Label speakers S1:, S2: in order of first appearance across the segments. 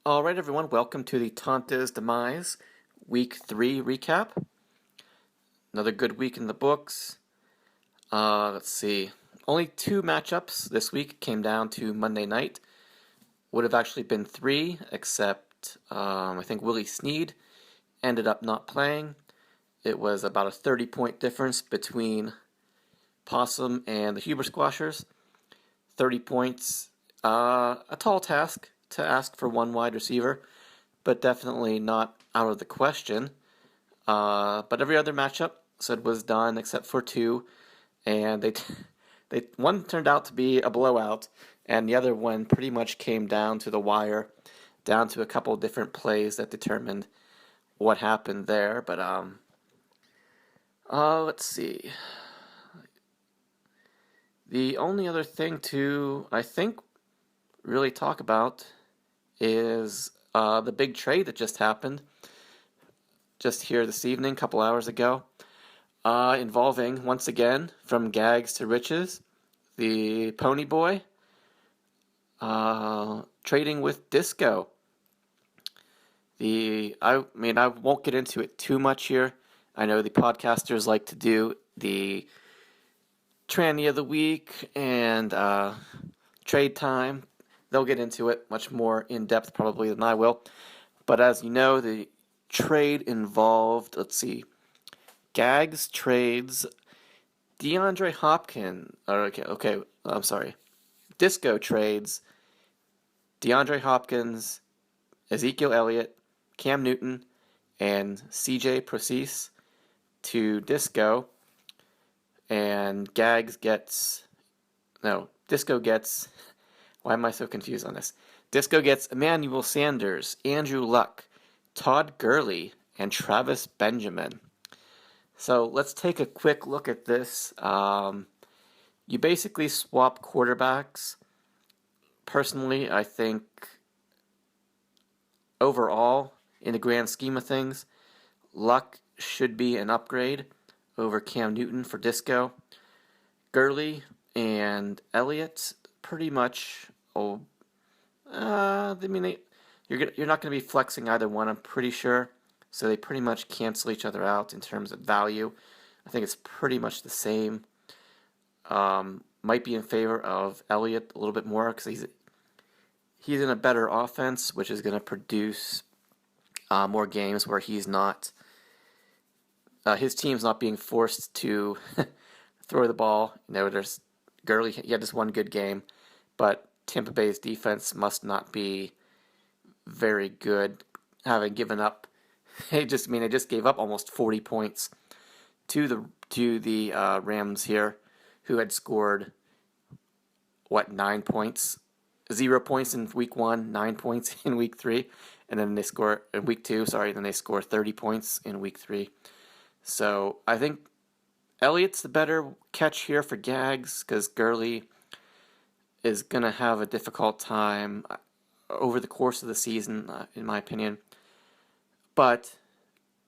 S1: Alright everyone, welcome to the Tonto'sDemise Week 3 recap. Another good week in the books. Let's see. Only 2 matchups this week came down to Monday night. Would have actually been 3, except I think Willie Snead ended up not playing. It was about a 30-point difference between Possum and the Huber Squashers. 30 points, a tall task to ask for one wide receiver, but definitely not out of the question. But every other matchup said was done except for 2, and they one turned out to be a blowout, and the other one pretty much came down to the wire, down to a couple different plays that determined what happened there. But let's see. The only other thing to, I think, really talk about is the big trade that just happened just here this evening, a couple hours ago, involving, once again, from gags to riches, the Pony Boy trading with Disco. I won't get into it too much here. I know the podcasters like to do the tranny of the week and trade time. They'll get into it much more in depth probably than I will. But as you know, the trade involved, Gags trades DeAndre Hopkins. I'm sorry. Disco trades DeAndre Hopkins, Ezekiel Elliott, Cam Newton, and CJ Procease to Disco. And Disco gets, why am I so confused on this? Disco gets Emmanuel Sanders, Andrew Luck, Todd Gurley, and Travis Benjamin. So let's take a quick look at this. You basically swap quarterbacks. Personally, I think overall, in the grand scheme of things, Luck should be an upgrade over Cam Newton for Disco. Gurley and Elliott pretty much. You're not going to be flexing either one, I'm pretty sure. So they pretty much cancel each other out in terms of value. I think it's pretty much the same. Might be in favor of Elliott a little bit more because he's in a better offense, which is going to produce more games where he's not. His team's not being forced to throw the ball. There's Gurley. He had just one good game, but Tampa Bay's defense must not be very good, having given up. They just gave up almost 40 points to the Rams here, who had scored 9 points, 0 points in week 1, 9 points in week 3, and then they score in week 2. Then they score 30 points in week 3. So I think Elliott's the better catch here for Gags because Gurley is going to have a difficult time over the course of the season, in my opinion. But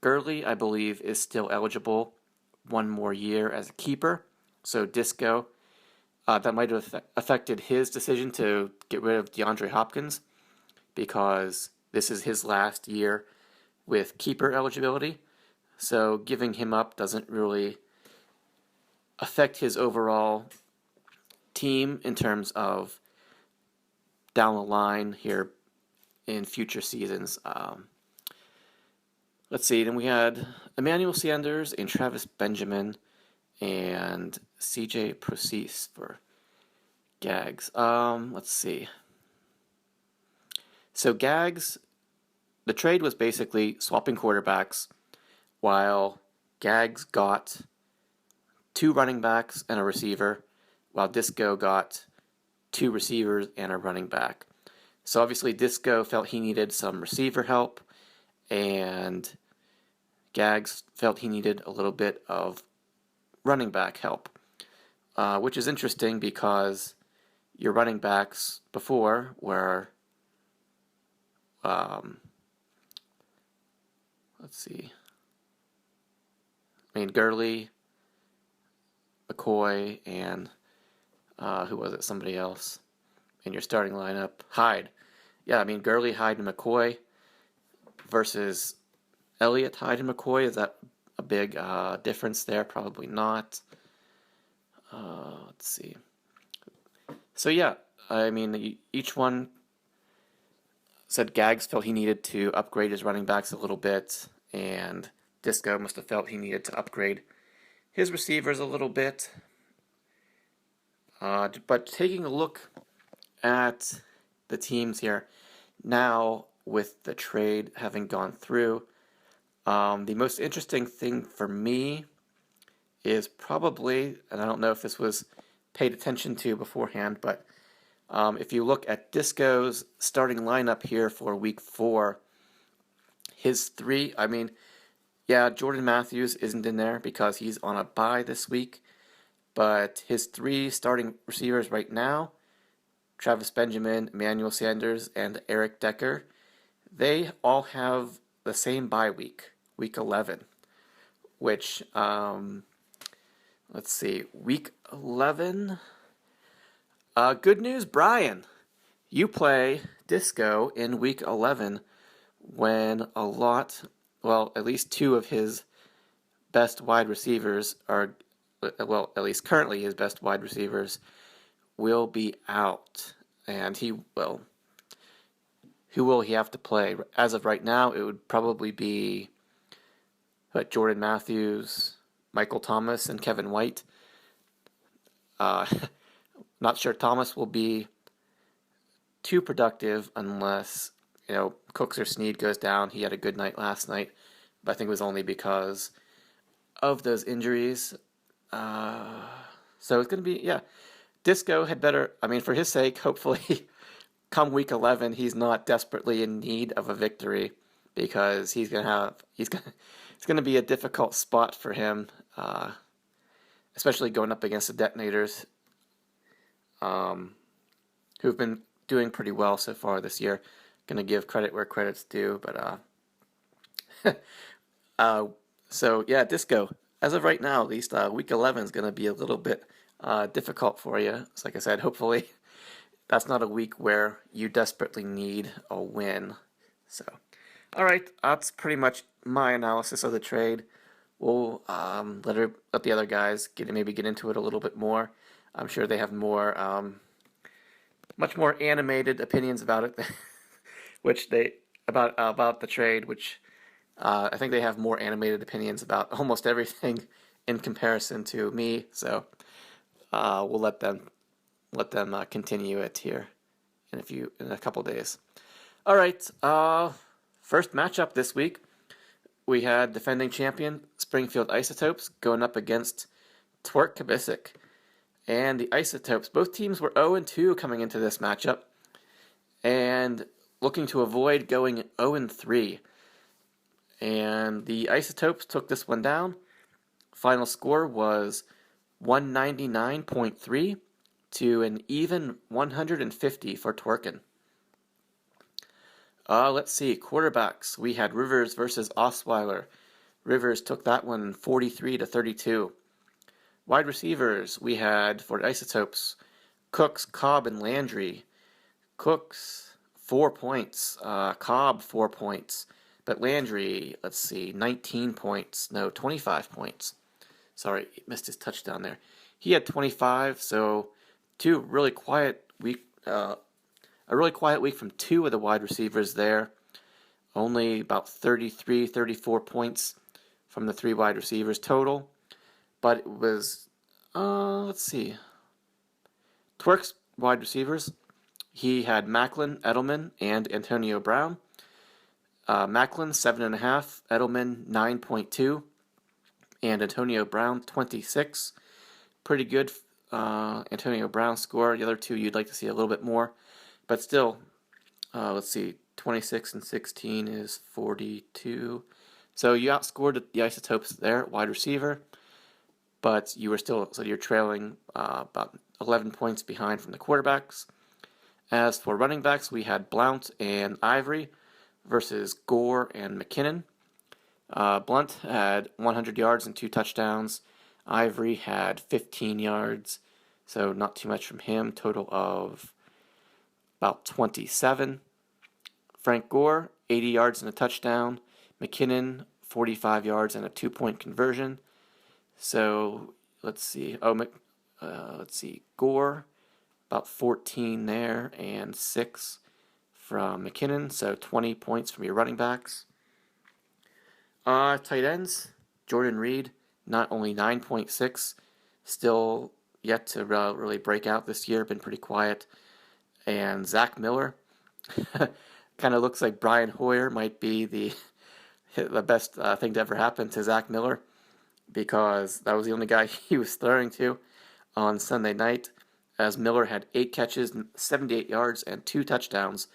S1: Gurley, I believe, is still eligible one more year as a keeper. So Disco, that might have affected his decision to get rid of DeAndre Hopkins because this is his last year with keeper eligibility. So giving him up doesn't really affect his overall team in terms of down the line here in future seasons. Let's see, then we had Emmanuel Sanders and Travis Benjamin and CJ Procease for Gags. Let's see. So Gags, the trade was basically swapping quarterbacks, while Gags got 2 running backs and a receiver, while Disco got 2 receivers and a running back. So obviously Disco felt he needed some receiver help, and Gags felt he needed a little bit of running back help, which is interesting because your running backs before were, Gurley, McCoy, and who was it? Somebody else in your starting lineup, Hyde. yeah, I mean, Gurley, Hyde, and McCoy versus Elliott, Hyde, and McCoy. Is that a big difference there? Probably not. Let's see. So yeah, I mean, each one said Gags felt he needed to upgrade his running backs a little bit, and Disco must have felt he needed to upgrade his receivers a little bit. But taking a look at the teams here now, with the trade having gone through, the most interesting thing for me is probably, and I don't know if this was paid attention to beforehand, but if you look at Disco's starting lineup here for week 4, his three, I mean, yeah, Jordan Matthews isn't in there because he's on a bye this week, but his 3 starting receivers right now, Travis Benjamin, Emmanuel Sanders, and Eric Decker, they all have the same bye week, week 11, which, let's see, week 11. Good news, Brian. You play Disco in week 11 when a lot, well, at least 2 of his best wide receivers are, well, at least currently his best wide receivers will be out. And who will he have to play? As of right now, it would probably be Jordan Matthews, Michael Thomas, and Kevin White. Not sure Thomas will be too productive unless, Cooks or Snead goes down. He had a good night last night, but I think it was only because of those injuries. So it's going to be, yeah, Disco had better, I mean, for his sake, hopefully come week 11, he's not desperately in need of a victory, because it's going to be a difficult spot for him, especially going up against the Detonators, who've been doing pretty well so far this year. Going to give credit where credit's due, but so yeah, Disco. As of right now, at least, week 11 is going to be a little bit difficult for you. So like I said, hopefully that's not a week where you desperately need a win. So, all right, that's pretty much my analysis of the trade. We'll let the other guys maybe get into it a little bit more. I'm sure they have much more animated opinions about it, about the trade, which I think they have more animated opinions about almost everything in comparison to me. So we'll let them continue it here in a couple days. All right, first matchup this week, we had defending champion Springfield Isotopes going up against Twerk Kabisic. And the Isotopes, both teams were 0-2 coming into this matchup, and looking to avoid going 0-3. And the Isotopes took this one down. Final score was 199.3 to an even 150 for Twerkin. Let's see, quarterbacks. We had Rivers versus Osweiler. Rivers took that one 43-32. Wide receivers, we had for the Isotopes, Cooks, Cobb, and Landry. Cooks, 4 points. Cobb, 4 points. But Landry, 19 points. No, 25 points. Sorry, missed his touchdown there. He had 25, so a really quiet week from 2 of the wide receivers there. Only about 33, 34 points from the 3 wide receivers total. But it was, Twerk's wide receivers. He had Macklin, Edelman, and Antonio Brown. Macklin, 7.5. Edelman, 9.2. And Antonio Brown, 26. Pretty good Antonio Brown score. The other 2 you'd like to see a little bit more. But still, 26 and 16 is 42. So you outscored the Isotopes there, wide receiver. But you were still, so you're trailing about 11 points behind from the quarterbacks. As for running backs, we had Blount and Ivory versus Gore and McKinnon. Blount had 100 yards and 2 touchdowns. Ivory had 15 yards, so not too much from him. Total of about 27. Frank Gore, 80 yards and a touchdown. McKinnon, 45 yards and a 2-point conversion. So let's see. Let's see. Gore, about 14 there, and 6 from McKinnon. So 20 points from your running backs. Tight ends. Jordan Reed, not only 9.6, still yet to really break out this year. Been pretty quiet. And Zach Miller, kind of looks like Brian Hoyer might be the best thing to ever happen to Zach Miller, because that was the only guy he was throwing to on Sunday night, as Miller had 8 catches, 78 yards, and 2 touchdowns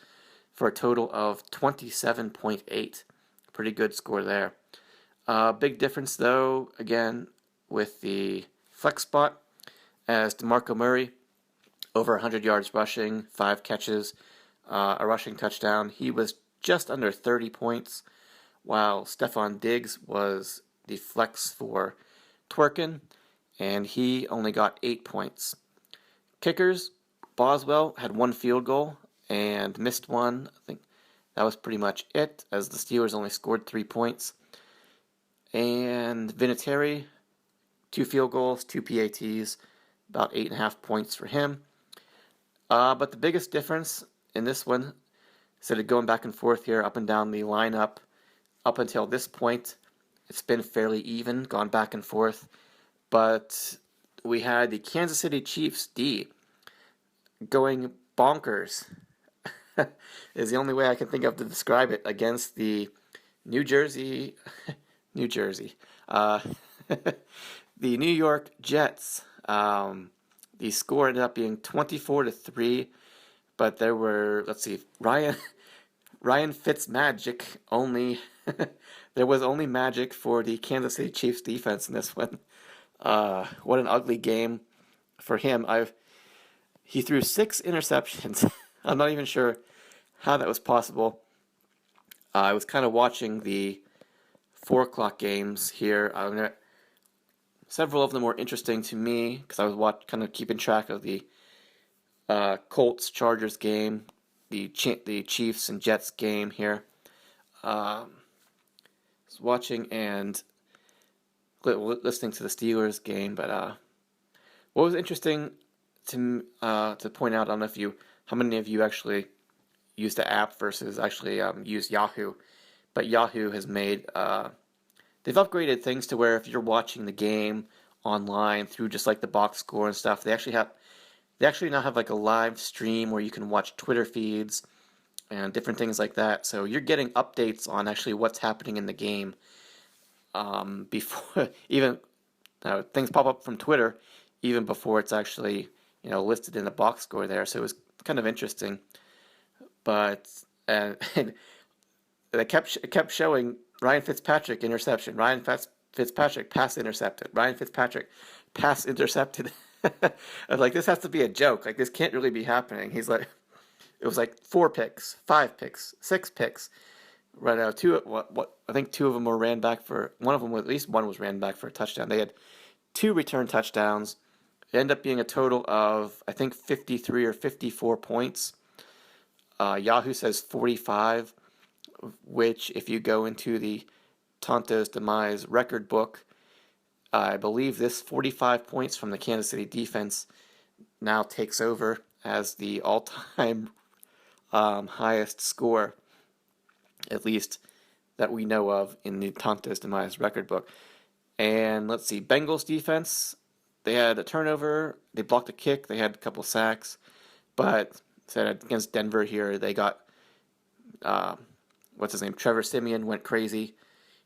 S1: for a total of 27.8. Pretty good score there. Big difference, though, again, with the flex spot, as DeMarco Murray, over 100 yards rushing, 5 catches, a rushing touchdown. He was just under 30 points, while Stephon Diggs was the flex for Twerkin, and he only got 8 points. Kickers, Boswell had 1 field goal and missed one. I think that was pretty much it, as the Steelers only scored 3 points. And Vinatieri, 2 field goals, 2 PATs, about 8.5 points for him. But the biggest difference in this one, instead of going back and forth here, up and down the lineup, up until this point, it's been fairly even, gone back and forth. But we had the Kansas City Chiefs D going bonkers, is the only way I can think of to describe it, against the New York Jets. The score ended up being 24-3, but there were, let's see, Ryan Fitzmagic only. There was only magic for the Kansas City Chiefs defense in this one. What an ugly game for him. He threw 6 interceptions. I'm not even sure how that was possible. I was kind of watching the 4 o'clock games here. Several of them were interesting to me because I was kind of keeping track of the Colts-Chargers game, the Chiefs and Jets game here. I was watching and listening to the Steelers game, but what was interesting to point out, I don't know how many of you actually use the app versus actually use Yahoo, but Yahoo has made they've upgraded things to where if you're watching the game online through just like the box score and stuff, they actually now have like a live stream where you can watch Twitter feeds and different things like that. So you're getting updates on actually what's happening in the game before even things pop up from Twitter even before it's actually listed in the box score there. So it was kind of interesting, but and it kept showing Ryan Fitzpatrick interception, Ryan Fitzpatrick pass intercepted, Ryan Fitzpatrick pass intercepted. I was like, this has to be a joke. Like, this can't really be happening. He's like, it was like 4 picks, 5 picks, 6 picks. Right now, I think 2 of them were ran back for. One of them, at least one was ran back for a touchdown. They had 2 return touchdowns. It ended up being a total of, I think, 53 or 54 points. Yahoo says 45, which if you go into the Tonto'sDemise record book, I believe this 45 points from the Kansas City defense now takes over as the all-time highest score, at least that we know of in the Tonto'sDemise record book. And let's see, Bengals defense, they had a turnover, they blocked a kick, they had a couple sacks, but against Denver here, they got, Trevor Siemian went crazy.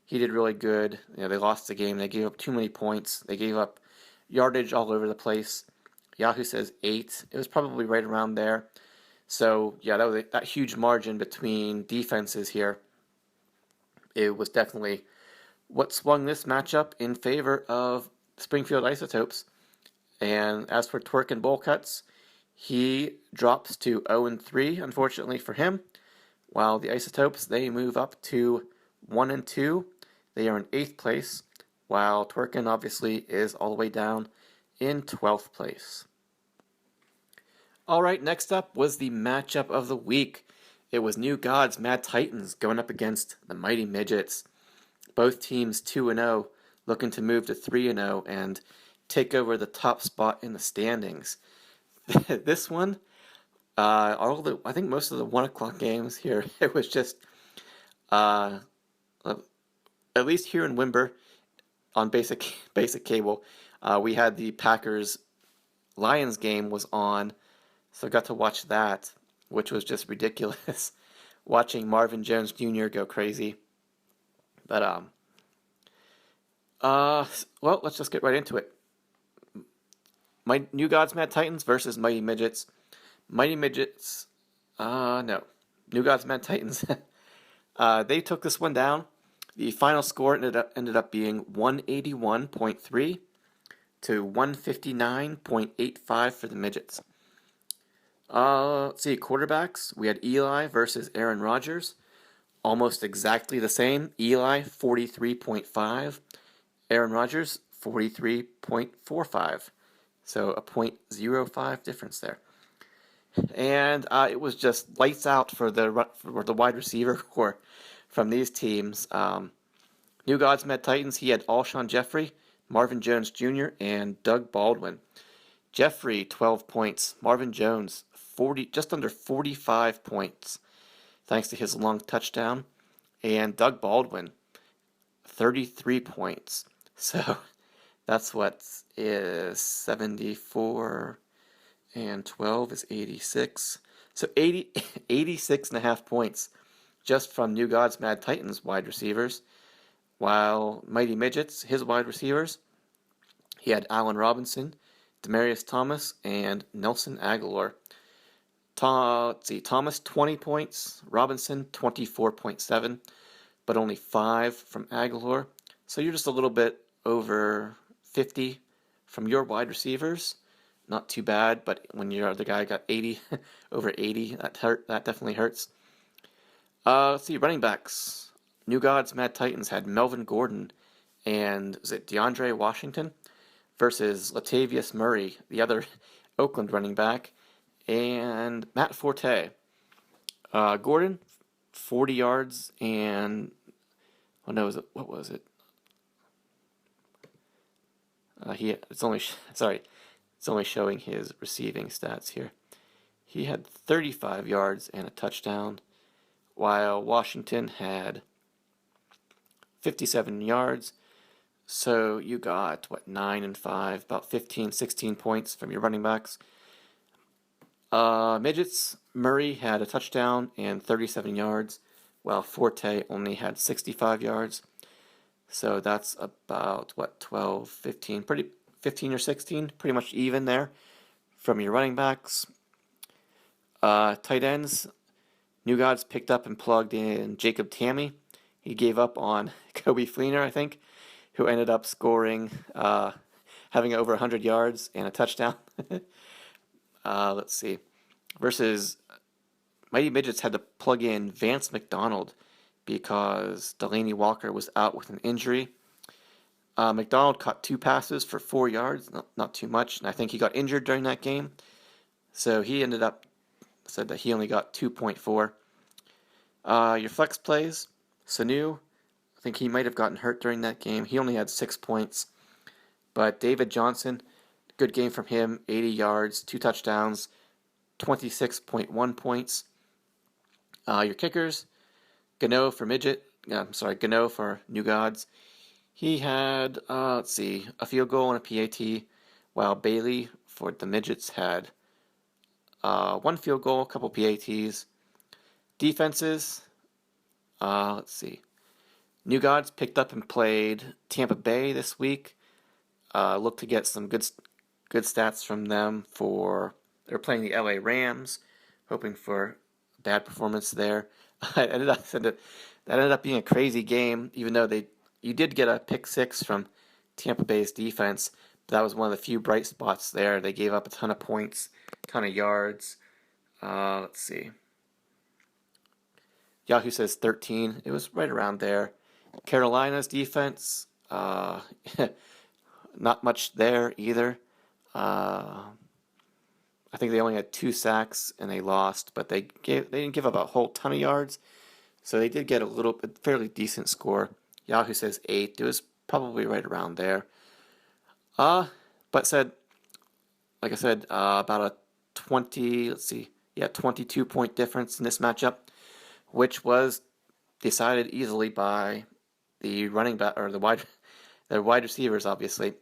S1: He did really good. They lost the game. They gave up too many points. They gave up yardage all over the place. Yahoo says 8. It was probably right around there. So, yeah, that was that huge margin between defenses here. It was definitely what swung this matchup in favor of Springfield Isotopes. And as for Twerk and Bowl Cuts, he drops to 0-3, unfortunately for him, while the Isotopes, they move up to 1-2. They are in 8th place, while Twerkin obviously is all the way down in 12th place. All right, next up was the matchup of the week. It was New Gods Mad Titans going up against the Mighty Midgets. Both teams 2-0, looking to move to 3-0 and take over the top spot in the standings. This one, I think most of the 1 o'clock games here, it was just, uh, at least here in Wimber on basic cable, we had the Packers Lions game was on, so I got to watch that, which was just ridiculous. Watching Marvin Jones Jr. go crazy. But well, let's just get right into it. My New Gods Mad Titans versus Mighty Midgets. Mighty Midgets, no, New Gods Mad Titans. They took this one down. The final score ended up being 181.3 to 159.85 for the Midgets. Let's see, quarterbacks. We had Eli versus Aaron Rodgers. Almost exactly the same. Eli, 43.5. Aaron Rodgers, 43.45. So a .05 difference there. And it was just lights out for the wide receiver core from these teams. New Gods Mad Titans, he had Alshon Jeffrey, Marvin Jones Jr., and Doug Baldwin. Jeffrey, 12 points. Marvin Jones, just under 45 points, thanks to his long touchdown. And Doug Baldwin, 33 points. So that's what is 74, and 12 is 86. So 86.5 points just from New Gods Mad Titans wide receivers. While Mighty Midgets, his wide receivers, he had Allen Robinson, Demaryius Thomas, and Nelson Aguilar. Thomas 20 points, Robinson 24.7, but only 5 from Aguilar. So you're just a little bit over 50 from your wide receivers. Not too bad, but when your other guy got 80, over 80, that definitely hurts. Let's see, running backs. New Gods Mad Titans had Melvin Gordon and was it DeAndre Washington versus Latavius Murray, the other Oakland running back, and Matt Forte. Gordon, 40 yards and what was it? It's only showing his receiving stats here. He had 35 yards and a touchdown, while Washington had 57 yards. So you got, 9 and 5, about 15, 16 points from your running backs. Midgets, Murray had a touchdown and 37 yards, while Forte only had 65 yards. So that's about, 12, 15, 15 or 16, pretty much even there from your running backs. Tight ends, New Gods picked up and plugged in Jacob Tamme. He gave up on Kobe Fleener, I think, who ended up scoring, having over 100 yards and a touchdown. Let's see. Versus Mighty Midgets had to plug in Vance McDonald because Delaney Walker was out with an injury. McDonald caught 2 passes for 4 yards, not too much, and I think he got injured during that game. So he said that he only got 2.4. Your flex plays, Sanu, I think he might have gotten hurt during that game. He only had 6 points. But David Johnson, good game from him, 80 yards, 2 touchdowns, 26.1 points. Your kickers, Gano for New Gods. He had, a field goal and a PAT, while Bailey for the Midgets had 1 field goal, a couple PATs. Defenses, New Gods picked up and played Tampa Bay this week. Look to get some good stats from them they're playing the LA Rams, hoping for a bad performance there. That ended up being a crazy game, even though you did get a pick 6 from Tampa Bay's defense. But that was one of the few bright spots there. They gave up a ton of points, a ton of yards. Yahoo says 13. It was right around there. Carolina's defense, not much there either. I I think they only had 2 sacks and they lost, but they didn't give up a whole ton of yards, so they did get a fairly decent score. Yahoo says 8. It was probably right around there. But like I said, about a 22-point difference in this matchup, which was decided easily by the running back or the wide receivers, obviously.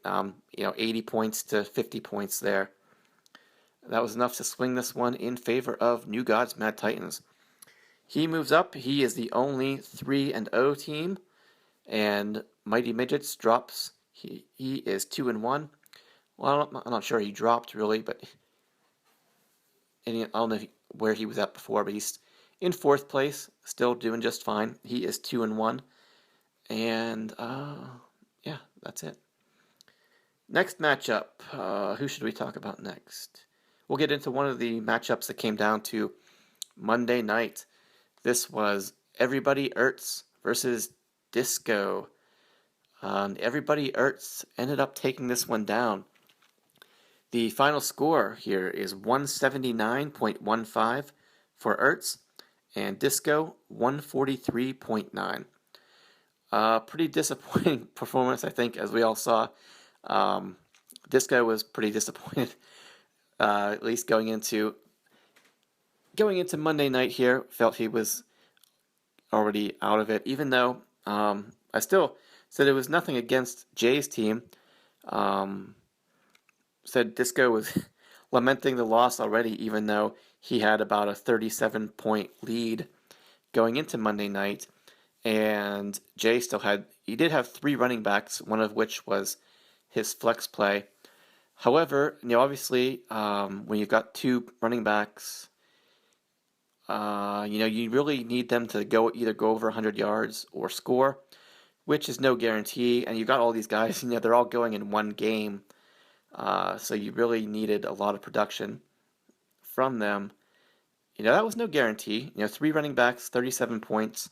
S1: 80 points to 50 points there. That was enough to swing this one in favor of New Gods Mad Titans. He moves up. He is the only 3-0 team, and Mighty Midgets drops. He is 2-1. Well, I'm not sure he dropped really, but I don't know where he was at before, but he's in 4th place, still doing just fine. He is 2-1, and yeah, that's it. Next matchup. Who should we talk about next? We'll get into one of the matchups that came down to Monday night. This was Everybody Ertz versus Disco. Everybody Ertz ended up taking this one down. The final score here is 179.15 for Ertz, and Disco 143.9. Pretty disappointing performance, I think, as we all saw. Disco was pretty disappointed, at least going into Monday night here. Felt he was already out of it, even though I still said it was nothing against Jay's team. Said Disco was lamenting the loss already, even though he had about a 37-point lead going into Monday night. And Jay did have 3 running backs, one of which was his flex play. However, obviously, when you've got 2 running backs, you really need them to either go over 100 yards or score, which is no guarantee. And you've got all these guys, they're all going in one game. So you really needed a lot of production from them. That was no guarantee. 3 running backs, 37 points.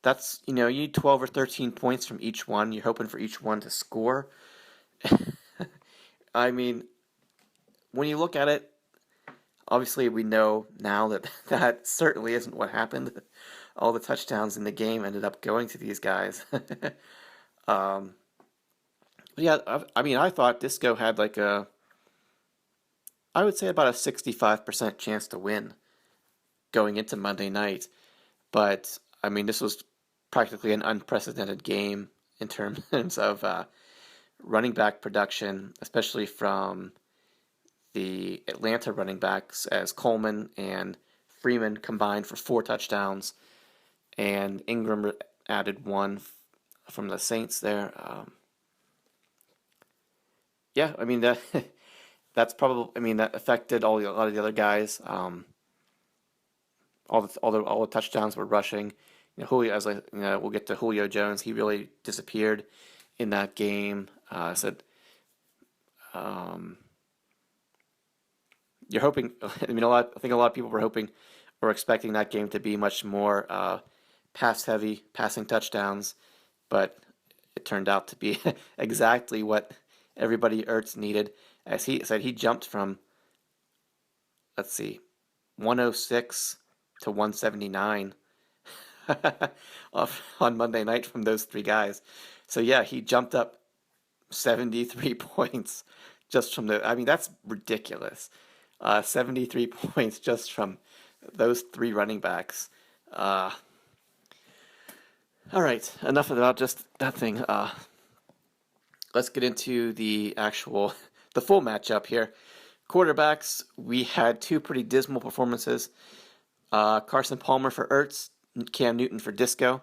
S1: That's, you need 12 or 13 points from each one. You're hoping for each one to score. I mean, when you look at it, obviously we know now that certainly isn't what happened. All the touchdowns in the game ended up going to these guys. Yeah, I thought Disco had I would say about a 65% chance to win going into Monday night. But, this was practically an unprecedented game in terms of running back production, especially from the Atlanta running backs, as Coleman and Freeman combined for 4 touchdowns, and Ingram added 1 from the Saints there. Yeah, that's probably. That affected a lot of the other guys. All the touchdowns were rushing. Julio, we'll get to Julio Jones. He really disappeared in that game. I you're hoping. I think a lot of people were hoping or expecting that game to be much more pass heavy, passing touchdowns, but it turned out to be exactly what Everybody Ertz needed. As he said, he jumped from 106 to 179 on Monday night from those 3 guys. So yeah, he jumped up 73 points just from that's ridiculous. 73 points just from those 3 running backs. All right, enough about just that thing. Let's get into the full matchup here. Quarterbacks, we had 2 pretty dismal performances. Carson Palmer for Ertz, Cam Newton for Disco.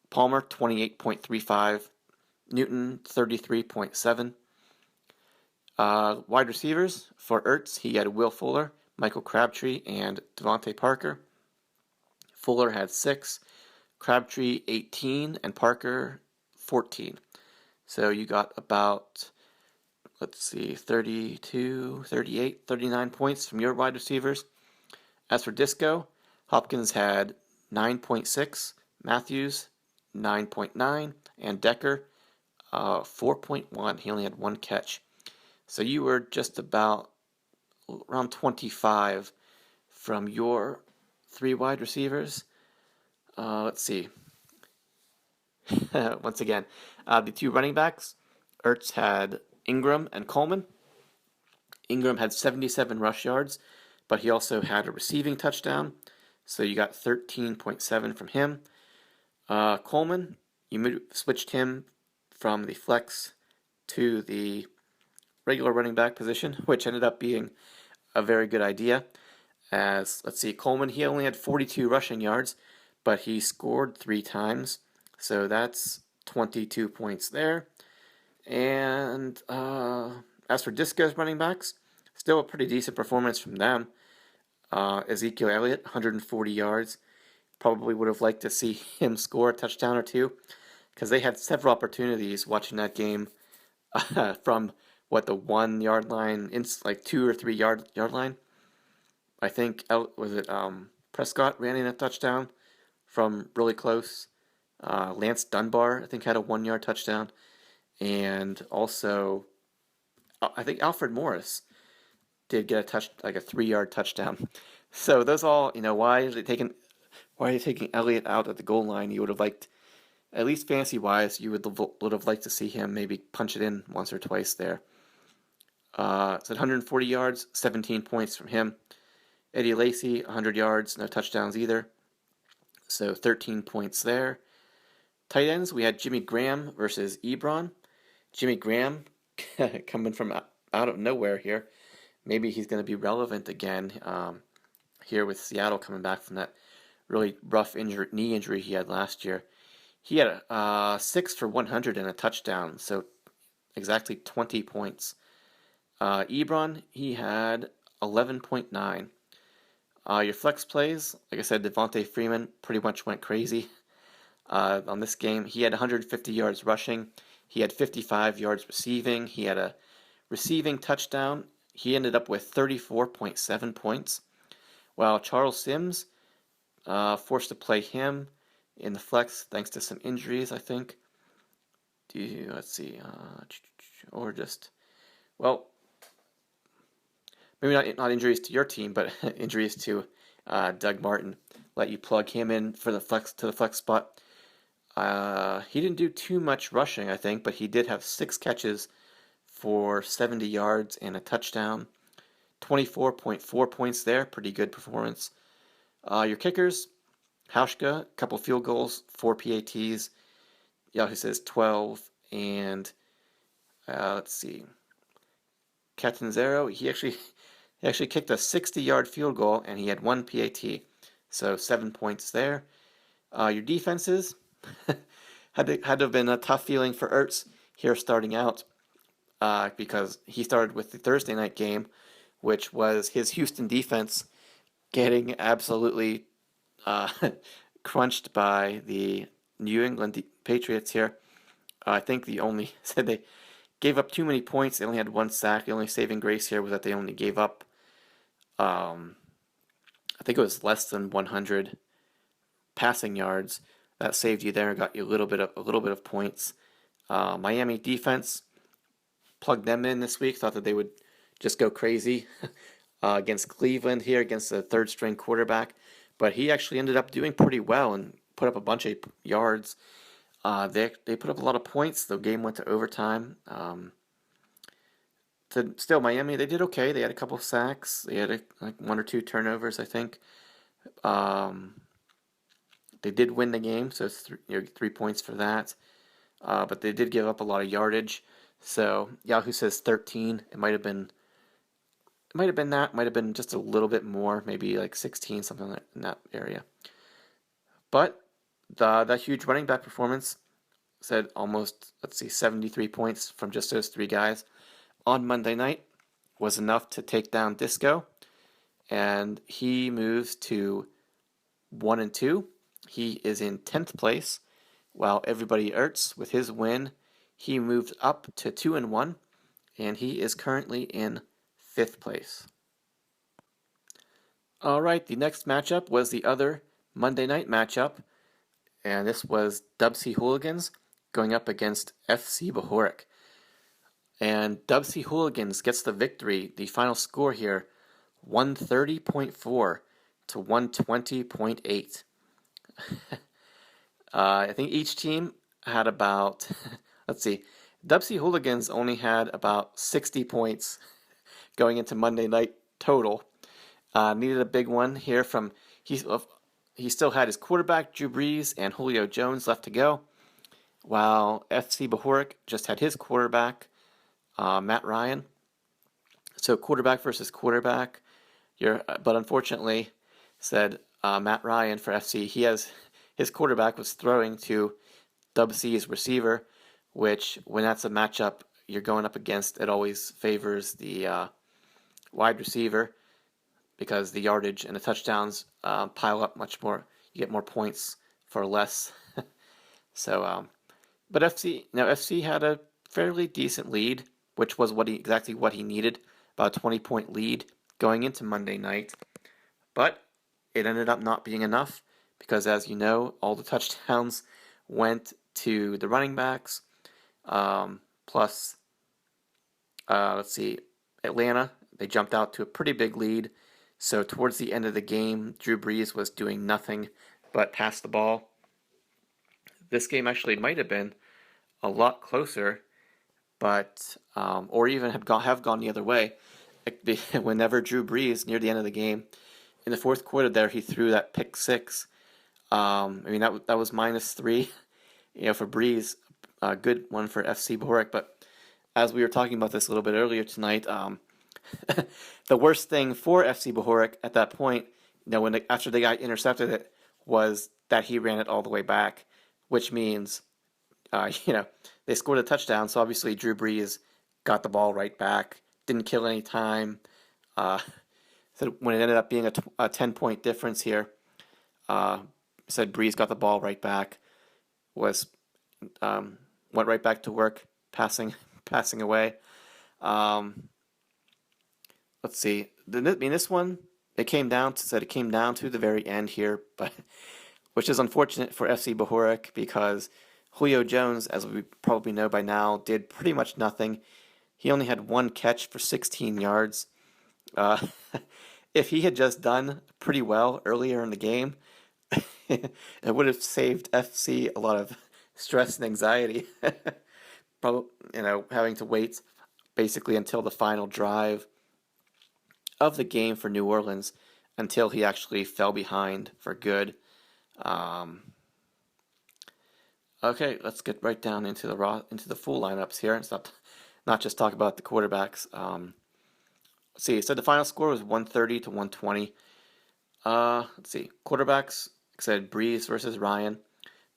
S1: Palmer, 28.35. Newton, 33.7. Wide receivers for Ertz, he had Will Fuller, Michael Crabtree, and Devontae Parker. Fuller had 6, Crabtree 18, and Parker 14. So you got about, 32, 38, 39 points from your wide receivers. As for Disco, Hopkins had 9.6, Matthews 9.9, and Decker 4.1. He only had 1 catch. So you were just about around 25 from your 3 wide receivers. Let's see. Once again, the 2 running backs, Ertz had Ingram and Coleman. Ingram had 77 rush yards, but he also had a receiving touchdown, so you got 13.7 from him. Coleman, you switched him from the flex to the regular running back position, which ended up being a very good idea. As, let's see, Coleman, he only had 42 rushing yards, but he scored 3 times, so that's 22 points there. And as for Disco's running backs, still a pretty decent performance from them. Ezekiel Elliott, 140 yards. Probably would have liked to see him score a touchdown or two, because they had several opportunities watching that game from the 1 yard line, like 2 or 3 yard line. I think Prescott ran in a touchdown from really close. Lance Dunbar, I think, had a 1 yard touchdown, and also I think Alfred Morris did get a 3 yard touchdown. So those all, why are you taking Elliott out at the goal line? You would have liked, at least fantasy wise, you would have liked to see him maybe punch it in once or twice there. So 140 yards, 17 points from him. Eddie Lacy, 100 yards, no touchdowns either. So 13 points there. Tight ends, we had Jimmy Graham versus Ebron. Jimmy Graham coming from out of nowhere here. Maybe he's going to be relevant again here with Seattle coming back from that really rough knee injury he had last year. He had 6 for 100 and a touchdown, so exactly 20 points. Ebron, he had 11.9. Your flex plays, like I said, Devontae Freeman pretty much went crazy on this game. He had 150 yards rushing. He had 55 yards receiving. He had a receiving touchdown. He ended up with 34.7 points. While Charles Sims, forced to play him in the flex thanks to some injuries, I think. Let's see. Or just, well, maybe not injuries to your team, but injuries to Doug Martin. Let you plug him in for the flex spot. He didn't do too much rushing, I think, but he did have 6 catches for 70 yards and a touchdown. 24.4 points there, pretty good performance. Your kickers, Hauschka, a couple field goals, 4 PATs. Yahoo says 12, and let's see. Catanzaro, he actually kicked a 60-yard field goal, and he had 1 PAT, so 7 points there. Your defenses had to have been a tough feeling for Ertz here starting out, because he started with the Thursday night game, which was his Houston defense getting absolutely crunched by the New England Patriots here. I think said they gave up too many points. They only had 1 sack. The only saving grace here was that they only gave up, I think it was less than 100 passing yards. That saved you there and got you a little bit of points. Miami defense, plugged them in this week. Thought that they would just go crazy against Cleveland here, against the 3rd-string quarterback. But he actually ended up doing pretty well and put up a bunch of yards. They put up a lot of points. The game went to overtime. Still, Miami, they did okay. They had a couple of sacks. They had 1 or 2 turnovers, I think. They did win the game, so it's 3 points for that. But they did give up a lot of yardage. So Yahoo says 13. It might have been that. Might have been just a little bit more, maybe like 16, something like in that area. But that huge running back performance said almost, 73 points from just those 3 guys on Monday night was enough to take down Disco, and he moves to 1-2. He is in 10th place, while everybody Ertz, with his win, he moved up to 2-1, and he is currently in 5th place. All right, the next matchup was the other Monday night matchup, and this was Dubsy Hooligans going up against FC Bahoric. And Dubsy Hooligans gets the victory. The final score here 130.4 to 120.8. I think each team had about, let's see, Dubsy Hooligans only had about 60 points going into Monday night total. Needed a big one here from, he still had his quarterback, Drew Brees, and Julio Jones left to go, while FC Bohoric just had his quarterback, Matt Ryan. So quarterback versus quarterback. But unfortunately, said Matt Ryan for FC, his quarterback was throwing to Dub C's receiver, which when that's a matchup you're going up against, it always favors the wide receiver because the yardage and the touchdowns pile up much more. You get more points for less. So, but FC had a fairly decent lead, which was exactly what he needed, about a 20-point lead going into Monday night. But it ended up not being enough because, as you know, all the touchdowns went to the running backs. Plus, let's see, Atlanta, they jumped out to a pretty big lead. So towards the end of the game, Drew Brees was doing nothing but pass the ball. This game actually might have been a lot closer, but or even have gone the other way. Whenever Drew Brees, near the end of the game, in the fourth quarter there, he threw that pick six. I mean, that was -3, for Brees. A good one for FC Bohoric. But as we were talking about this a little bit earlier tonight, the worst thing for FC Bohoric at that point, after they got intercepted it, was that he ran it all the way back, which means, they scored a touchdown. So obviously Drew Brees got the ball right back, didn't kill any time. So when it ended up being a 10-point difference here, said Brees got the ball right back, went right back to work, passing away. Let's see. This one, it came down to the very end here, but which is unfortunate for FC Bohoric because Julio Jones, as we probably know by now, did pretty much nothing. He only had one catch for 16 yards. If he had just done pretty well earlier in the game, it would have saved FC a lot of stress and anxiety. Probably, having to wait basically until the final drive of the game for New Orleans until he actually fell behind for good. Okay, let's get right down into the full lineups here and not just talk about the quarterbacks. Let's see. So the final score was 130 to 120. Let's see. Quarterbacks, like I said, Brees versus Ryan.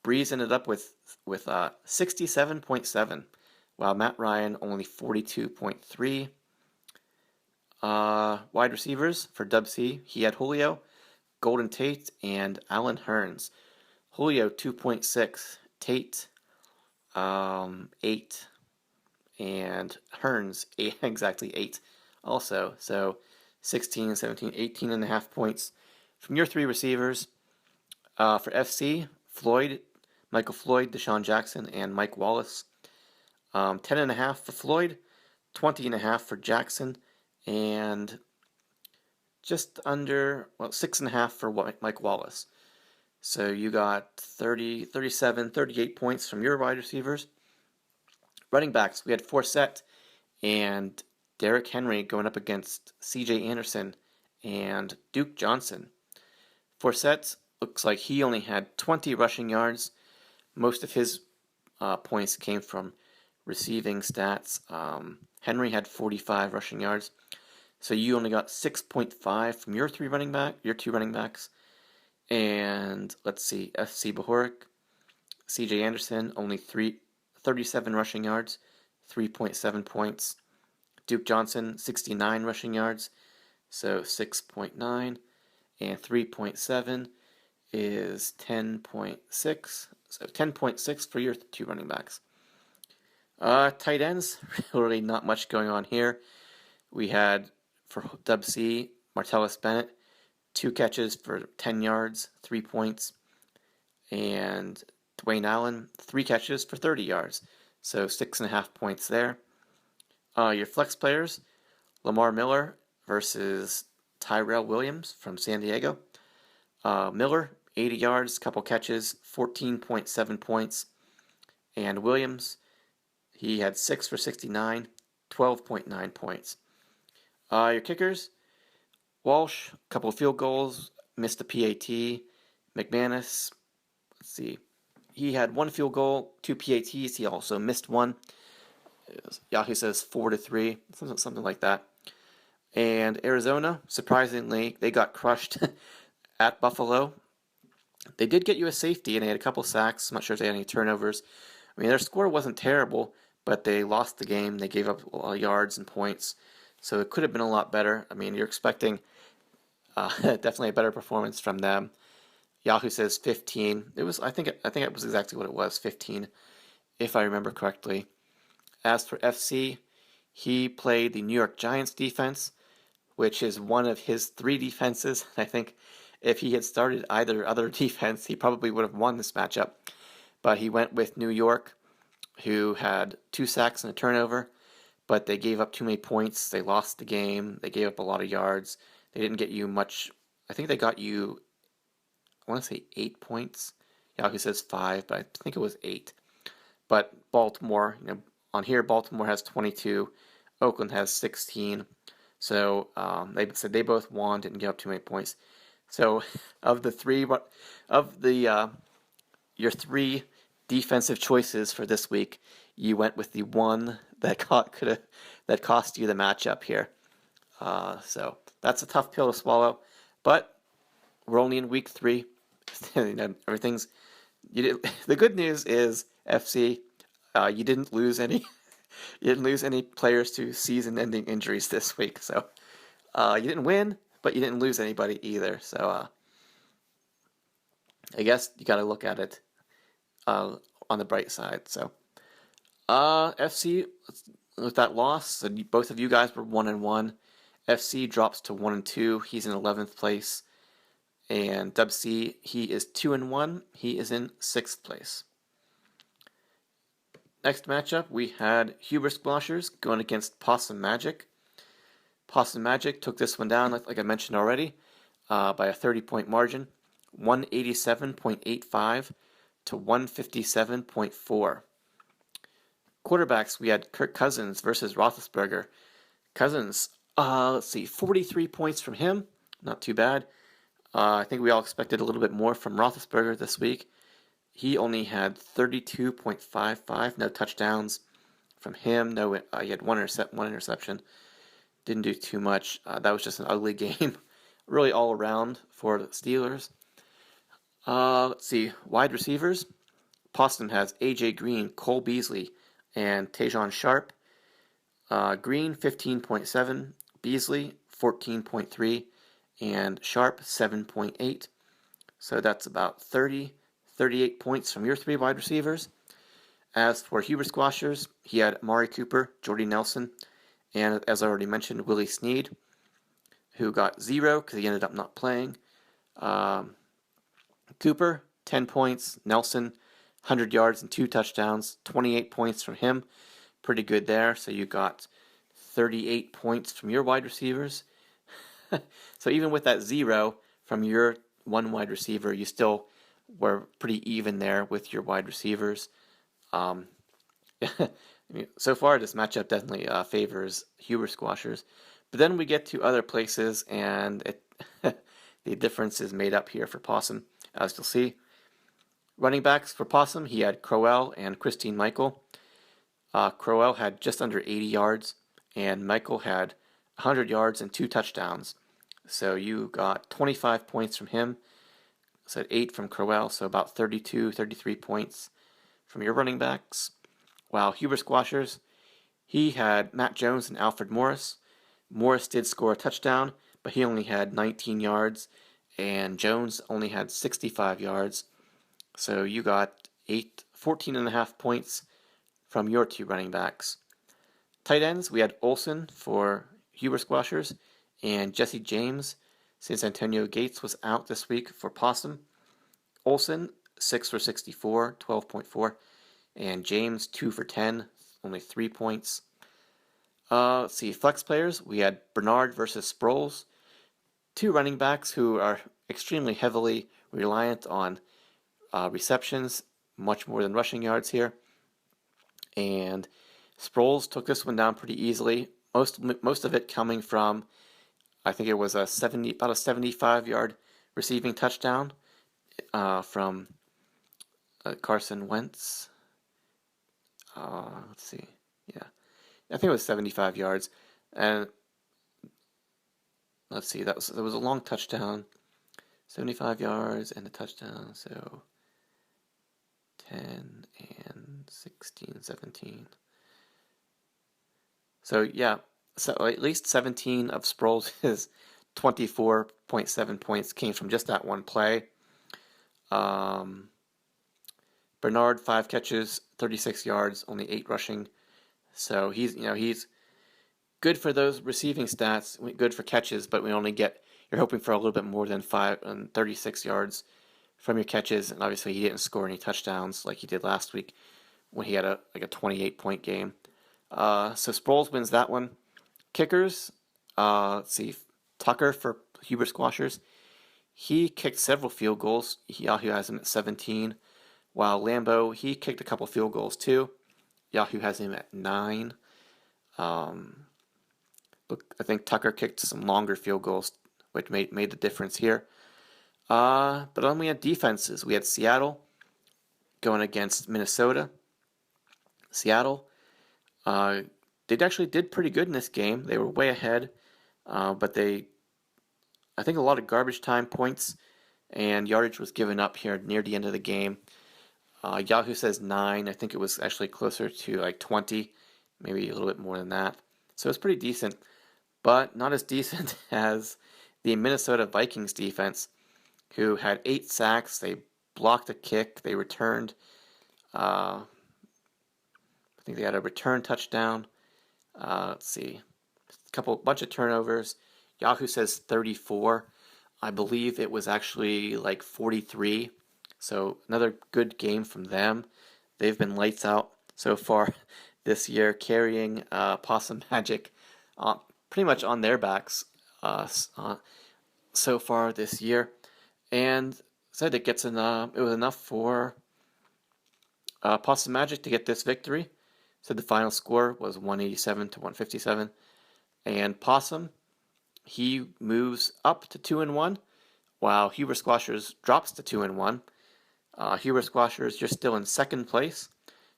S1: Brees ended up with 67.7, while Matt Ryan only 42.3. Wide receivers for Dub C, he had Julio, Golden Tate, and Allen Hurns. Julio 2.6, Tate 8, and Hurns exactly 8 also. So 16, 17, 18 and a half points from your three receivers. For FC, Michael Floyd, Deshaun Jackson, and Mike Wallace. 10.5 for Floyd, 20.5 for Jackson, and just under 6.5 for Mike Wallace. So you got 30, 37, 38 points from your wide receivers. Running backs, we had Forsett and Derrick Henry going up against C.J. Anderson and Duke Johnson. Forsett looks like he only had 20 rushing yards. Most of his points came from receiving stats. Henry had 45 rushing yards. So you only got 6.5 from your two running backs. And let's see, FC Bohoric, C.J. Anderson, only 37 rushing yards, 3.7 points. Duke Johnson, 69 rushing yards, so 6.9. And 3.7 is 10.6. So 10.6 for your two running backs. Tight ends, really not much going on here. We had, for Dub C, Martellus Bennett, 2 catches for 10 yards, 3 points. And Dwayne Allen, 3 catches for 30 yards. So 6.5 points there. Your flex players, Lamar Miller versus Tyrell Williams from San Diego. Miller, 80 yards, couple catches, 14.7 points. And Williams, he had 6 for 69, 12.9 points. Your kickers, Walsh, couple field goals, missed a PAT. McManus, let's see, he had 1 field goal, 2 PATs. He also missed 1. Yahoo says 4-3, something like that. And Arizona, surprisingly, they got crushed at Buffalo. They did get you a safety, and they had a couple sacks. I'm not sure if they had any turnovers. I mean, their score wasn't terrible, but they lost the game. They gave up a lot of yards and points, so it could have been a lot better. I mean, you're expecting definitely a better performance from them. Yahoo says 15. It was, I think it was exactly what it was, 15, if I remember correctly. As for FC, he played the New York Giants defense, which is one of his 3 defenses. I think if he had started either other defense, he probably would have won this matchup. But he went with New York, who had 2 sacks and a turnover, but they gave up too many points. They lost the game. They gave up a lot of yards. They didn't get you much. I think they got you, I want to say 8 points. Yahoo says 5, but I think it was 8. But Baltimore, on here, Baltimore has 22. Oakland has 16. So they said they both won, didn't give up too many points. So of your 3 defensive choices for this week, you went with the one that cost you the matchup here. So that's a tough pill to swallow, but we're only in week 3. Everything's the good news is FC. You didn't lose any. You didn't lose any players to season-ending injuries this week, so you didn't win, but you didn't lose anybody either. So I guess you got to look at it on the bright side. So FC, with that loss, so both of you guys were 1-1. FC drops to 1-2. He's in 11th place, and Dub C, he is 2-1. He is in 6th place. Next matchup, we had Huber Squashers going against Possum Magic. Possum Magic took this one down, like I mentioned already, by a 30-point margin, 187.85 to 157.4. Quarterbacks, we had Kirk Cousins versus Roethlisberger. Cousins, 43 points from him, not too bad. I think we all expected a little bit more from Roethlisberger this week. He only had 32.55, no touchdowns from him. No, he had one interception. Didn't do too much. That was just an ugly game, really all around for the Steelers. Let's see, wide receivers. Possum has A.J. Green, Cole Beasley, and Tajon Sharp. Green, 15.7, Beasley, 14.3, and Sharp, 7.8. So that's about 38 points from your 3 wide receivers. As for Huber Squashers, he had Amari Cooper, Jordy Nelson, and as I already mentioned, Willie Snead, who got 0 because he ended up not playing. Cooper, 10 points. Nelson, 100 yards and 2 touchdowns. 28 points from him. Pretty good there. So you got 38 points from your wide receivers. So even with that 0 from your 1 wide receiver, you still were pretty even there with your wide receivers. I mean, so far, this matchup definitely favors Huber Squashers. But then we get to other places, and the difference is made up here for Possum, as you'll see. Running backs for Possum, he had Crowell and Christine Michael. Crowell had just under 80 yards, and Michael had 100 yards and 2 touchdowns. So you got 25 points from him. So 8 from Crowell, so about 32, 33 points from your running backs. While Huber Squashers, he had Matt Jones and Alfred Morris. Morris did score a touchdown, but he only had 19 yards, and Jones only had 65 yards. So you got 14.5 points from your 2 running backs. Tight ends, we had Olsen for Huber Squashers and Jesse James, since Antonio Gates was out this week for Possum. Olsen, 6 for 64, 12.4. And James, 2 for 10, only 3 points. Let's see, flex players. We had Bernard versus Sproles. two running backs who are extremely heavily reliant on receptions, much more than rushing yards here. And Sproles took this one down pretty easily. Most of it coming from, I think it was about a 75-yard receiving touchdown from Carson Wentz. Let's see. Yeah, I think it was 75 yards. And let's see, there was a long touchdown, 75 yards and a touchdown. So 10 and 16, 17. So yeah, so at least 17 of Sproles' 24.7 points came from just that one play. Bernard, 5 catches, 36 yards, only 8 rushing. So he's good for those receiving stats, good for catches, but you're hoping for a little bit more than 36 yards from your catches, and obviously he didn't score any touchdowns like he did last week when he had a 28-point game. So Sproles wins that one. Kickers, let's see, Tucker for Huber Squashers. He kicked several field goals. Yahoo has him at 17, while Lambeau, he kicked a couple field goals too. Yahoo has him at 9. I think Tucker kicked some longer field goals, which made the difference here. But then we had defenses. We had Seattle going against Minnesota. Seattle, they actually did pretty good in this game. They were way ahead, but I think a lot of garbage time points and yardage was given up here near the end of the game. Yahoo says 9. I think it was actually closer to like 20, maybe a little bit more than that. So it's pretty decent, but not as decent as the Minnesota Vikings defense, who had 8 sacks. They blocked a kick. They returned. I think they had a return touchdown. Let's see, bunch of turnovers. Yahoo says 34. I believe it was actually like 43. So another good game from them. They've been lights out so far this year, carrying Possum Magic pretty much on their backs so far this year. And said it was enough for Possum Magic to get this victory. So the final score was 187 to 157. And Possum, he moves up to 2-1, while Huber Squashers drops to 2-1. Huber Squashers, you're still in second place,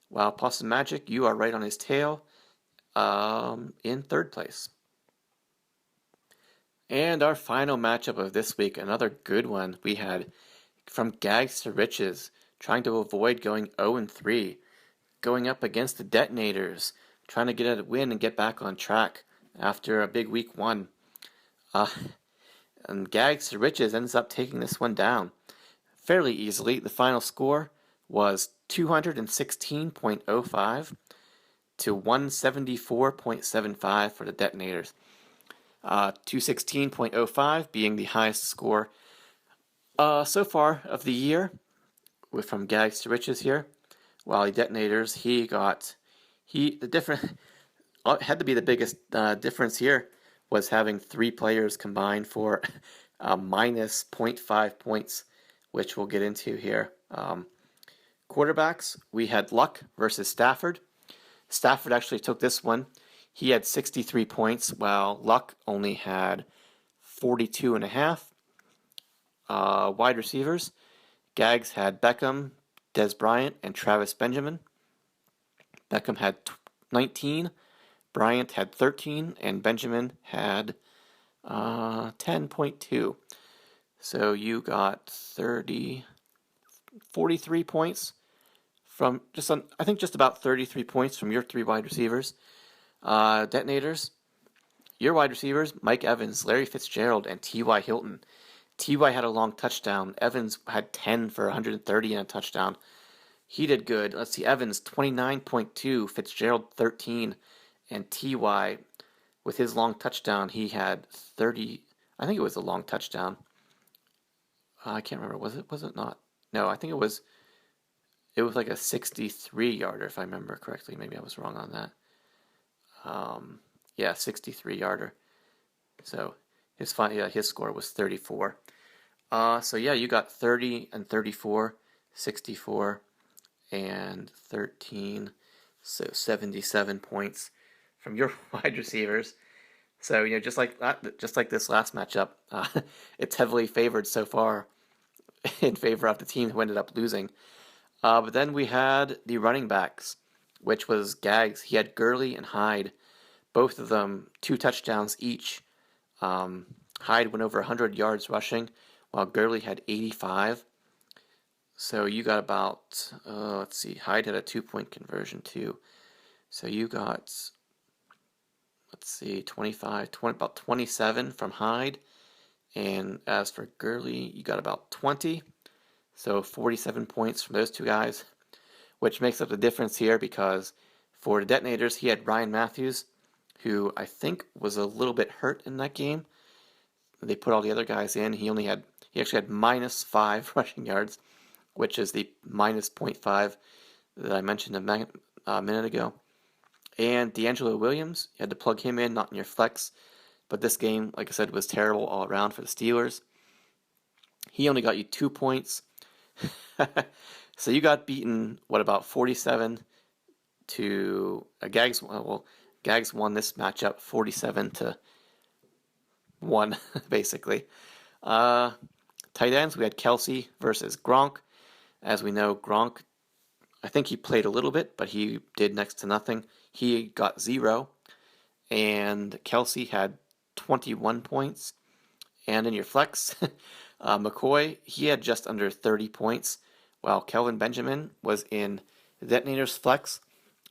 S1: while Possum Magic, you are right on his tail in third place. And our final matchup of this week, another good one. We had from Gags to Riches, trying to avoid going 0-3, going up against the Detonators, trying to get a win and get back on track after a big week 1. And Gags to Riches ends up taking this one down fairly easily. The final score was 216.05 to 174.75 for the Detonators. 216.05 being the highest score so far of the year from Gags to Riches here. While the Detonators, had to be the biggest difference here was having 3 players combined for minus 0.5 points, which we'll get into here. Quarterbacks, we had Luck versus Stafford. Stafford actually took this one. He had 63 points, while Luck only had 42.5. Wide receivers, Gags had Beckham, Des Bryant, and Travis Benjamin. Beckham had 19, Bryant had 13, and Benjamin had 10.2. So you got 43 points from just about 33 points from your 3 wide receivers. Detonators, your wide receivers, Mike Evans, Larry Fitzgerald, and T.Y. Hilton. T.Y. had a long touchdown. Evans had 10 for 130 and a touchdown. He did good. Let's see, Evans, 29.2, Fitzgerald, 13, and T.Y., with his long touchdown, he had 30. I think it was a long touchdown. I can't remember. Was it not? No, I think it was like a 63-yarder, if I remember correctly. Maybe I was wrong on that. 63-yarder. So His score was 34. So yeah, you got 30 and 34, 64 and 13, so 77 points from your wide receivers. So just like that, just like this last matchup, it's heavily favored so far in favor of the team who ended up losing. But then we had the running backs, which was Gags. He had Gurley and Hyde, both of them 2 touchdowns each. Hyde went over 100 yards rushing, while Gurley had 85. So you got about, let's see, Hyde had a 2-point conversion too. So you got, let's see, 25, 20, about 27 from Hyde. And as for Gurley, you got about 20. So 47 points from those two guys, which makes up the difference here because for the Detonators, he had Ryan Matthews, who I think was a little bit hurt in that game. They put all the other guys in. He actually had -5 rushing yards, which is the -0.5 that I mentioned a minute ago. And D'Angelo Williams, you had to plug him in, not in your flex. But this game, like I said, was terrible all around for the Steelers. He only got you 2 points. So you got beaten, what, about 47 to Gags? Well, Gags won this matchup 47-1, basically. Tight ends, we had Kelsey versus Gronk. As we know, Gronk, I think he played a little bit, but he did next to nothing. He got 0, and Kelsey had 21 points. And in your flex, McCoy, he had just under 30 points, while Kelvin Benjamin was in the Detonator's flex,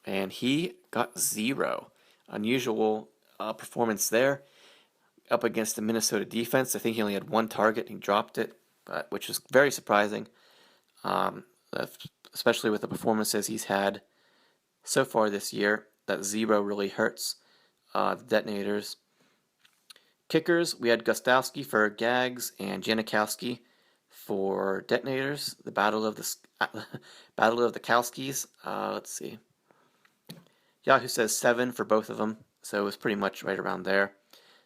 S1: and he got 0. Unusual performance there up against the Minnesota defense. I think he only had 1 target, and he dropped it, which was very surprising, especially with the performances he's had so far this year. That 0 really hurts the Detonators. Kickers, we had Gostowski for Gags and Janikowski for Detonators. The Battle of the Kowskis. Let's see. Yahoo says 7 for both of them, so it was pretty much right around there.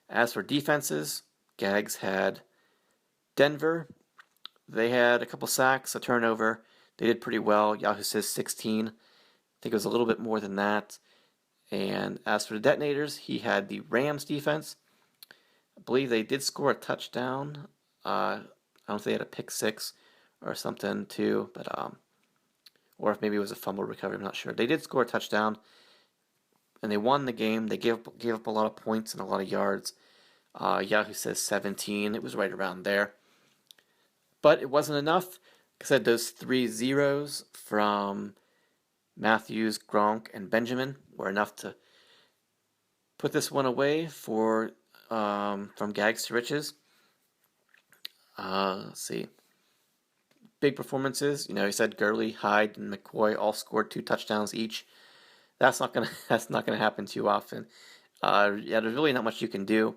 S1: As for defenses, Gags had Denver. They had a couple sacks, a turnover. They did pretty well. Yahoo says 16. I think it was a little bit more than that. And as for the Detonators, he had the Rams defense. I believe they did score a touchdown. I don't know if they had a pick 6 or something too, but or if maybe it was a fumble recovery. I'm not sure. They did score a touchdown, and they won the game. They gave up a lot of points and a lot of yards. Yahoo says 17. It was right around there, but it wasn't enough. Like I said, those 3 zeros from Matthews, Gronk, and Benjamin were enough to put this one away for from Gags to Riches. Let's see. Big performances. He said Gurley, Hyde, and McCoy all scored 2 touchdowns each. That's not gonna happen too often. There's really not much you can do.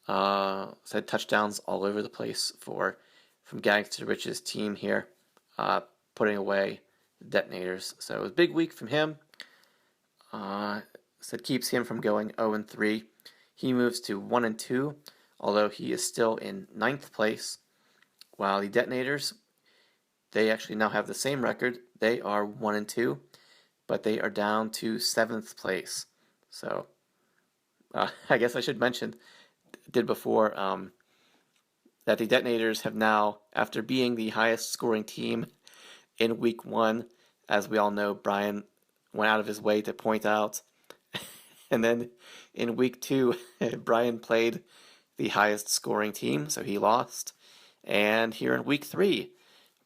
S1: Said touchdowns all over the place from Gags to Riches team here, putting away the Detonators. So it was a big week from him. Said keeps him from going 0-3. He moves to 1-2, although he is still in 9th place. While the Detonators, they actually now have the same record. They are 1-2, but they are down to 7th place. So I guess I should mention, did before, that the Detonators have now, after being the highest scoring team in week 1, as we all know, Brian went out of his way to point out. And then in week 2, Brian played the highest scoring team, so he lost. And here in week 3,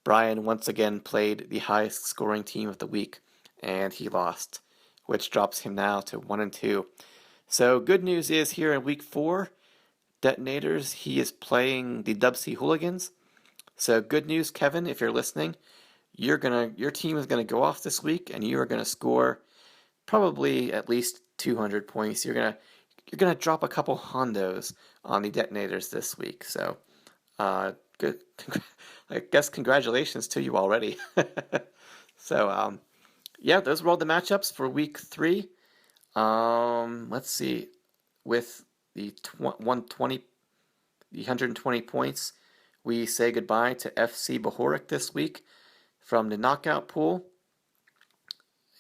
S1: Brian once again played the highest scoring team of the week, and he lost, which drops him now to 1-2. So good news is here in week 4, Detonators, he is playing the Dubsy Hooligans. So good news, Kevin, if you're listening, your team is gonna go off this week, and you are gonna score probably at least 200 points. You're gonna drop a couple hondos on the Detonators this week. So, good. I guess congratulations to you already. So, yeah, those were all the matchups for week 3. Let's see, with the 120 the 120 points, we say goodbye to FC Bohoric this week from the knockout pool.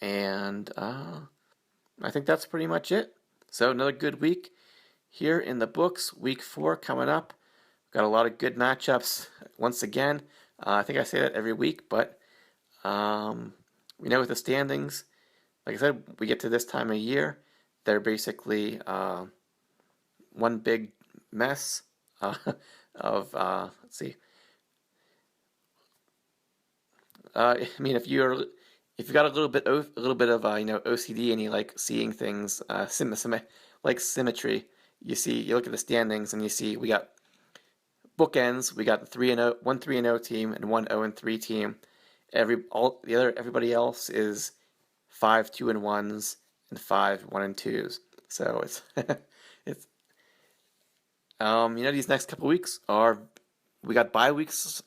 S1: And I think that's pretty much it. So another good week here in the books. Week 4 coming up. Got a lot of good matchups once again. I think I say that every week, but we know with the standings, like I said, we get to this time of year, they're basically one big mess of let's see. I mean, if you've got a little bit of OCD and you like seeing things like symmetry, you look at the standings and you see we got bookends. We got the 3-0, 3-0 team and 1-0-3 team. Everybody else is 5 2-1s and 5 1-2s. So it's it's these next couple weeks we got bye weeks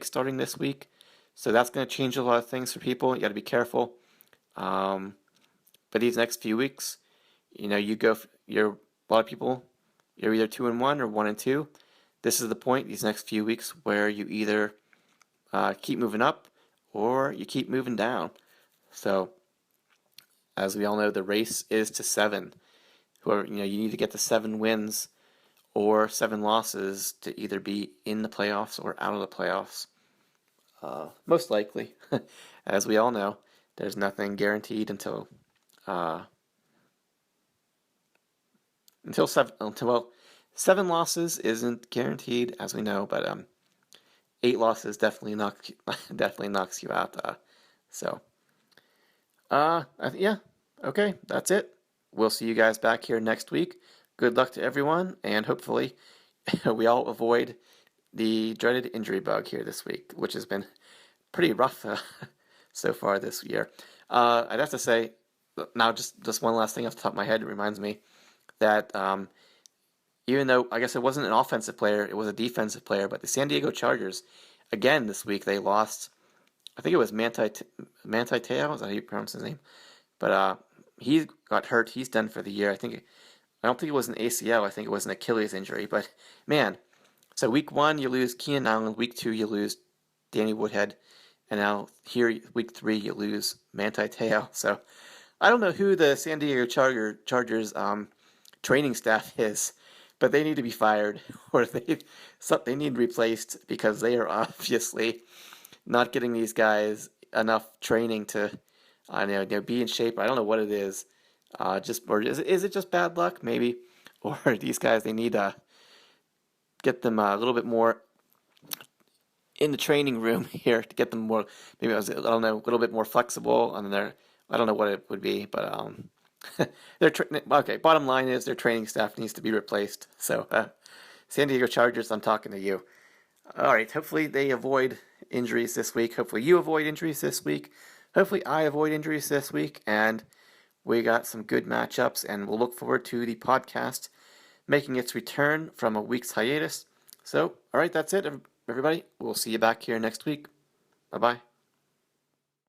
S1: starting this week, so that's going to change a lot of things for people. You got to be careful. But these next few weeks, a lot of people, you're either 2-1 or 1-2. This is the point these next few weeks where you either keep moving up or you keep moving down. So, as we all know, the race is to 7. You need to get to 7 wins or 7 losses to either be in the playoffs or out of the playoffs. Most likely, as we all know, there's nothing guaranteed until 7 losses isn't guaranteed, as we know, but 8 losses definitely knocks you out. Yeah, okay, that's it. We'll see you guys back here next week. Good luck to everyone, and hopefully we all avoid the dreaded injury bug here this week, which has been pretty rough so far this year. I'd have to say, now just one last thing off the top of my head, it reminds me that even though I guess it wasn't an offensive player, it was a defensive player, but the San Diego Chargers, again this week, they lost, I think it was Manti Te'o, is that how you pronounce his name? But he got hurt, he's done for the year. I don't think it was an ACL, I think it was an Achilles injury, but man, so week 1 you lose Keenan Allen, week 2 you lose Danny Woodhead, and now here, week 3 you lose Manti Te'o. So I don't know who the San Diego Chargers training staff is, but they need to be fired, or they need replaced, because they are obviously not getting these guys enough training to be in shape. I don't know what it is. Is it just bad luck, maybe? Or these guys, they need to get them a little bit more in the training room here to get them more, maybe, a little bit more flexible on their, I don't know what it would be, but okay, bottom line is their training staff needs to be replaced. So, San Diego Chargers, I'm talking to you. All right, hopefully they avoid injuries this week. Hopefully you avoid injuries this week. Hopefully I avoid injuries this week, and we got some good matchups, and we'll look forward to the podcast making its return from a week's hiatus. So, all right, that's it, everybody. We'll see you back here next week. Bye-bye.